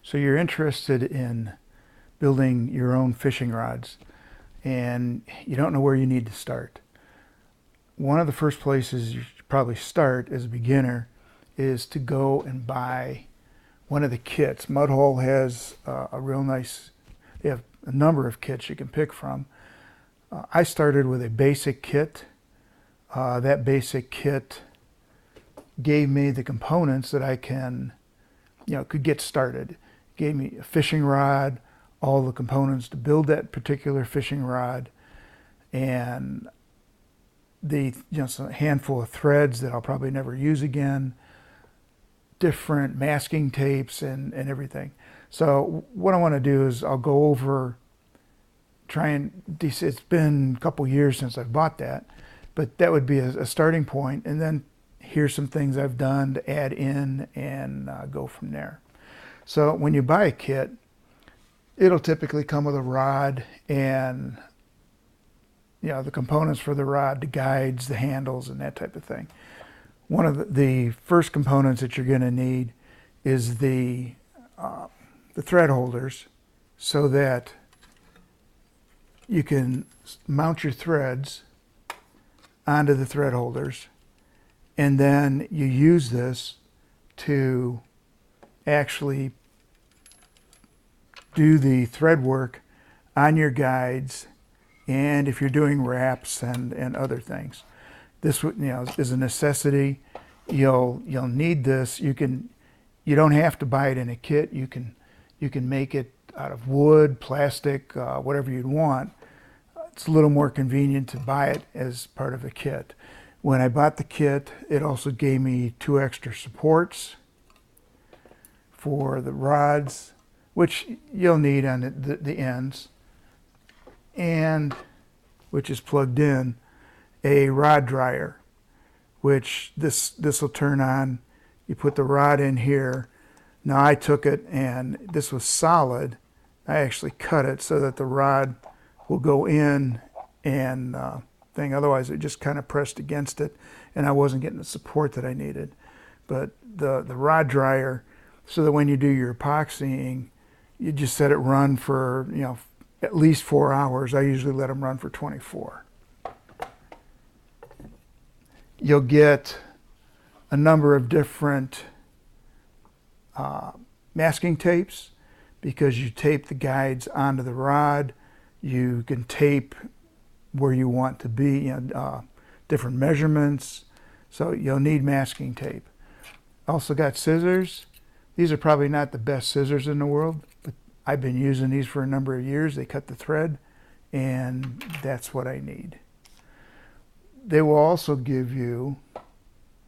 So you're interested in building your own fishing rods and you don't know where you need to start. One of the first places you should probably start as a beginner is to go and buy one of the kits. Mudhole has a real nice, they have a number of kits you can pick from. I started with a basic kit. That basic kit gave me the components that I could get started. Gave me a fishing rod, all the components to build that particular fishing rod, and a handful of threads that I'll probably never use again, different masking tapes and everything. So what I want to do is I'll go over, it's been a couple years since I've bought that, but that would be a starting point, and then here's some things I've done to add in and go from there. So when you buy a kit, it'll typically come with a rod and the components for the rod, the guides, the handles, and that type of thing. One of the first components that you're going to need is the thread holders, so that you can mount your threads onto the thread holders, and then you use this to actually do the thread work on your guides, and if you're doing wraps and other things. This is a necessity. You'll need this. You don't have to buy it in a kit. You can make it out of wood, plastic, whatever you'd want. It's a little more convenient to buy it as part of a kit. When I bought the kit, it also gave me 2 extra supports for the rods, which you'll need on the ends, and which is plugged in, a rod dryer, which this will turn on. You put the rod in here. Now I took it, and this was solid. I actually cut it so that the rod will go in and thing. Otherwise, it just kind of pressed against it, and I wasn't getting the support that I needed. But the rod dryer, so that when you do your epoxying, you just let it run for at least 4 hours. I usually let them run for 24. You'll get a number of different masking tapes, because you tape the guides onto the rod. You can tape where you want to be, different measurements. So you'll need masking tape. Also got scissors. These are probably not the best scissors in the world, but I've been using these for a number of years. They cut the thread, and that's what I need. They will also give you,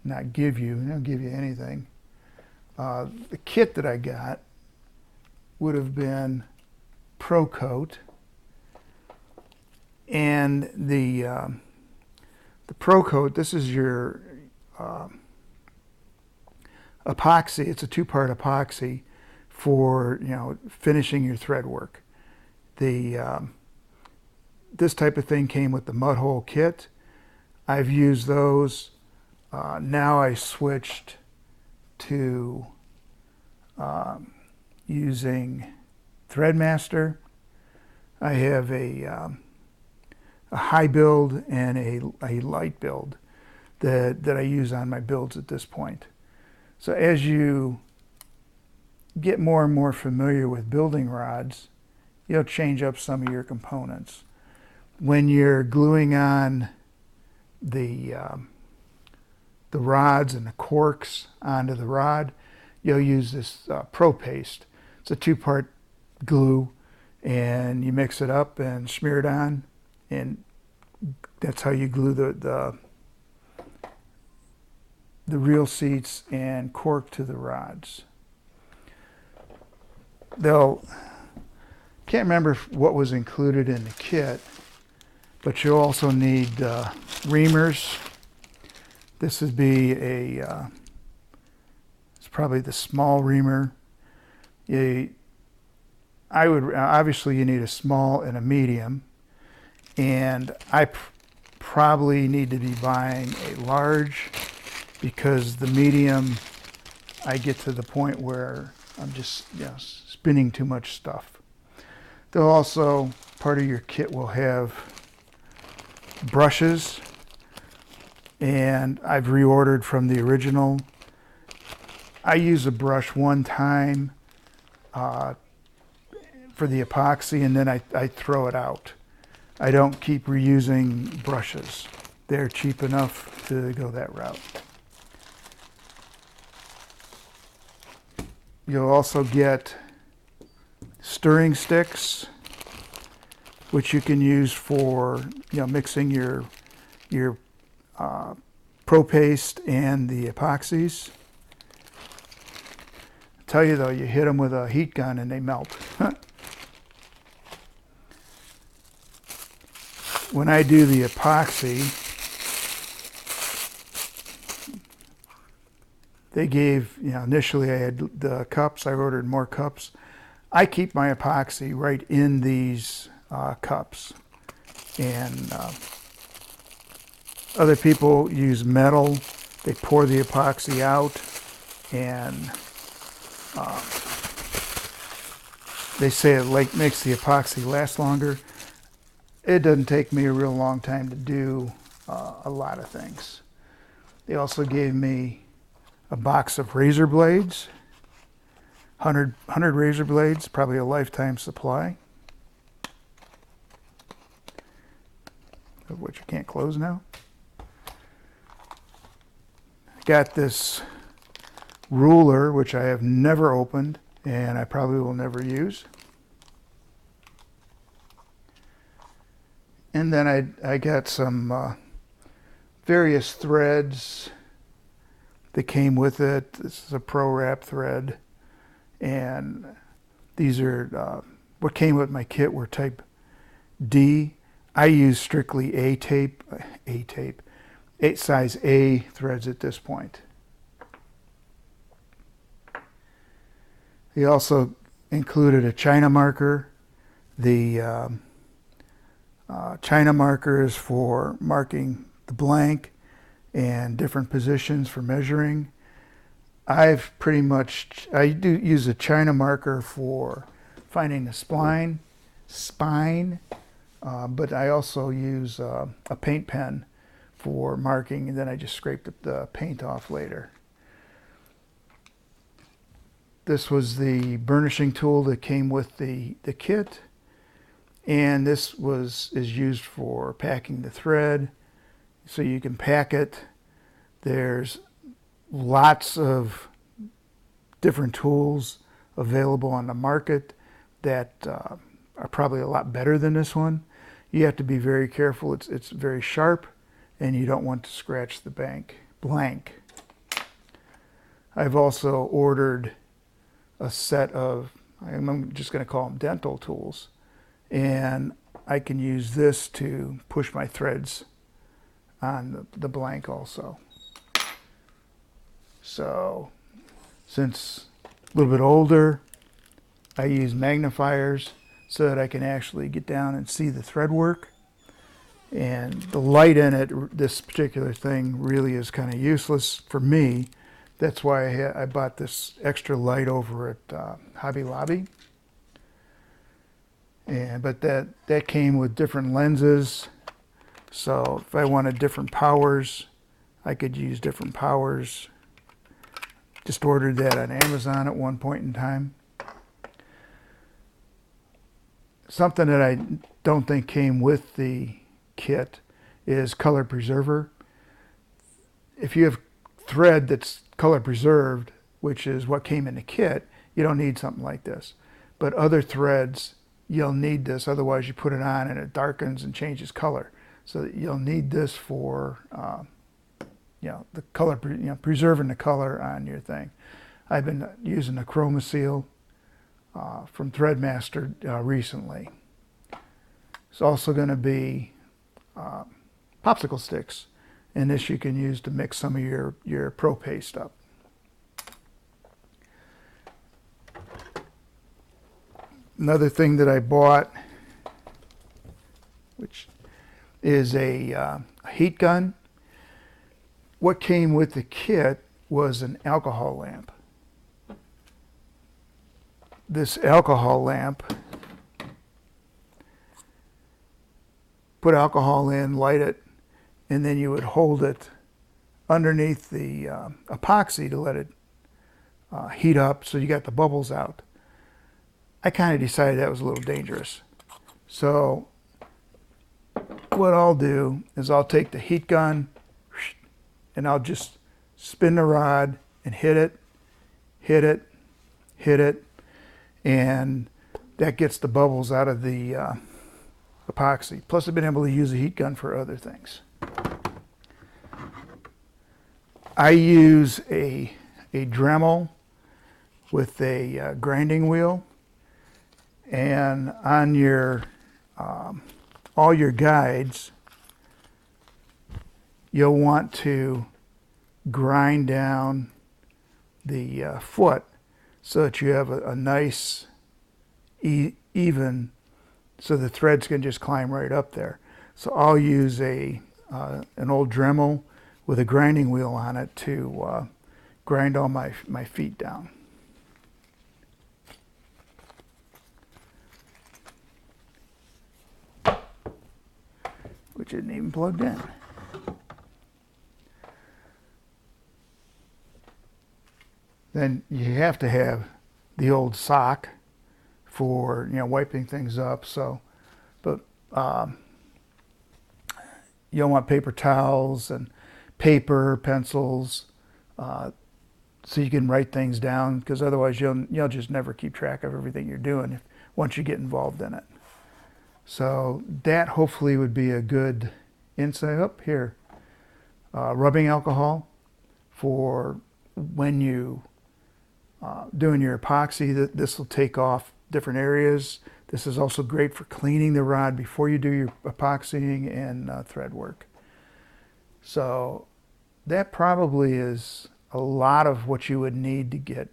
they don't give you anything. The kit that I got would have been Pro Coat, and the Pro Coat, this is your epoxy. It's a 2-part epoxy for finishing your thread work. This type of thing came with the Mudhole kit. I've used those. Now I switched to using Threadmaster. I have a high build and a light build that I use on my builds at this point. So as you get more and more familiar with building rods, you'll change up some of your components. When you're gluing on the rods and the corks onto the rod, you'll use this Pro Paste. It's a 2-part glue, and you mix it up and smear it on, and that's how you glue the reel seats and cork to the rods. Can't remember what was included in the kit, but you'll also need reamers. This would be it's probably the small reamer. Obviously you need a small and a medium, and I probably need to be buying a large, because the medium, I get to the point where I'm just spinning too much stuff. They'll also, part of your kit will have brushes, and I've reordered from the original. I use a brush one time for the epoxy, and then I throw it out. I don't keep reusing brushes. They're cheap enough to go that route. You'll also get stirring sticks, which you can use for mixing your pro paste and the epoxies. I tell you though, you hit them with a heat gun and they melt. When I do the epoxy, they gave, initially I had the cups, I ordered more cups. I keep my epoxy right in these cups. And other people use metal. They pour the epoxy out, and they say it makes the epoxy last longer. It doesn't take me a real long time to do a lot of things. They also gave me a box of razor blades, 100 razor blades, probably a lifetime supply, of which I can't close now. I got this ruler, which I have never opened, and I probably will never use. And then I got some various threads that came with it. This is a Pro Wrap thread, and these are what came with my kit were type D. I use strictly size A threads at this point. He also included a China marker. The China marker is for marking the blank and different positions for measuring. I do use a China marker for finding the spine, but I also use a paint pen for marking, and then I just scrape the paint off later. This was the burnishing tool that came with the kit, and this is used for packing the thread, so you can pack it. There's lots of different tools available on the market that are probably a lot better than this one. You have to be very careful. It's very sharp, and you don't want to scratch the blank. I've also ordered a set of, I'm just going to call them dental tools, and I can use this to push my threads on the blank also. So since a little bit older, I use magnifiers so that I can actually get down and see the thread work. And the light in it, this particular thing, really is kind of useless for me. That's why I bought this extra light over at Hobby Lobby. But that came with different lenses. So if I wanted different powers, I could use different powers. Just ordered that on Amazon at one point in time. Something that I don't think came with the kit is color preserver. If you have thread that's color preserved, which is what came in the kit, you don't need something like this. But other threads, you'll need this, otherwise you put it on and it darkens and changes color. So you'll need this for the color, preserving the color on your thing. I've been using the Chroma Seal from Threadmaster recently. It's also going to be popsicle sticks, and this you can use to mix some of your Pro Paste up. Another thing that I bought, which is a heat gun. What came with the kit was an alcohol lamp. this alcohol lamp. Put alcohol in, light it, and then you would hold it underneath the epoxy to let it heat up so you got the bubbles out. I kind of decided that was a little dangerous. So what I'll do is I'll take the heat gun and I'll just spin the rod and hit it, hit it, hit it, and that gets the bubbles out of the epoxy. Plus I've been able to use a heat gun for other things. I use a Dremel with a grinding wheel, and on your all your guides you'll want to grind down the foot so that you have a nice even, so the threads can just climb right up there. So I'll use an old Dremel with a grinding wheel on it to grind all my feet down. Which isn't even plugged in. Then you have to have the old sock for, you know, wiping things up. So, but you'll want paper towels and paper, pencils, so you can write things down, because otherwise you'll just never keep track of everything you're doing once you get involved in it. So that hopefully would be a good insight. Up here, rubbing alcohol for when you doing your epoxy. This will take off different areas. This is also great for cleaning the rod before you do your epoxying and thread work. So that probably is a lot of what you would need to get,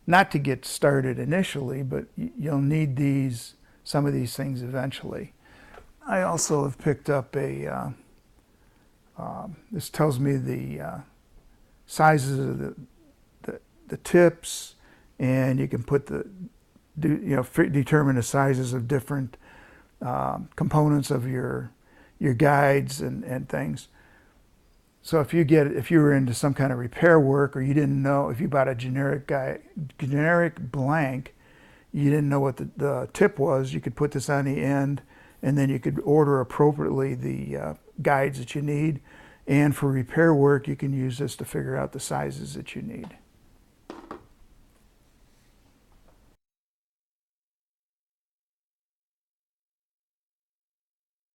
not to get started initially, but you'll need some of these things eventually. I also have picked up a, this tells me the sizes of the tips, and you can put determine the sizes of different components of your guides and things. So if you were into some kind of repair work, or you didn't know, if you bought a generic blank, you didn't know what the tip was, you could put this on the end, and then you could order appropriately the guides that you need. And for repair work, you can use this to figure out the sizes that you need.